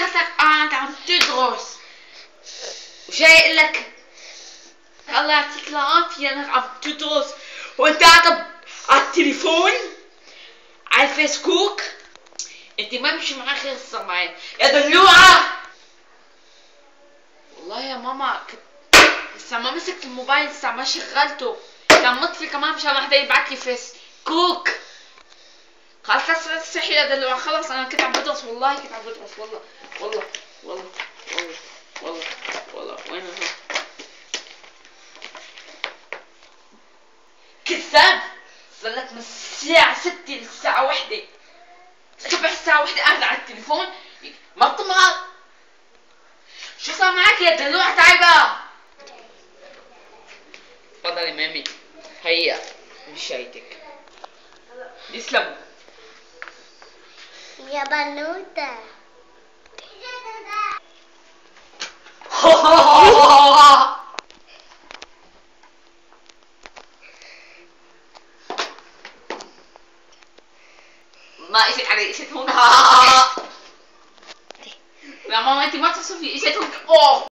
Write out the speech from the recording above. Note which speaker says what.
Speaker 1: شكلك قاعد عم تدرس وجاي يقول لك الله يعطيك العافية انك عم تدرس وانت قاعد على التليفون على الفيسبوك. انت ما بمشي معك غير السماعين يا دلوعة. والله يا ماما لسه ما مسكت الموبايل، لسه ما شغلته، كان مطفي كمان مشان ما حدا يبعت لي فيسبوك. خلص تصحي يا دلوعة، خلص انا كنت عم بدرس، والله كنت عم بدرس، والله والله والله والله والله والله. وين انا؟ كذاب. صار لك من الساعة 6 للساعة 1 الصبح، الساعة 1 قاعدة على التليفون ما بتمرض. شو صار معك يا دلوعة؟ تعي بقى. تفضلي مامي، هيا مشايتك. يسلم
Speaker 2: يا بنوتة.
Speaker 1: ما اجت علي، اجت هون. يا ماما انت ما تصفي، اجت هون. اوه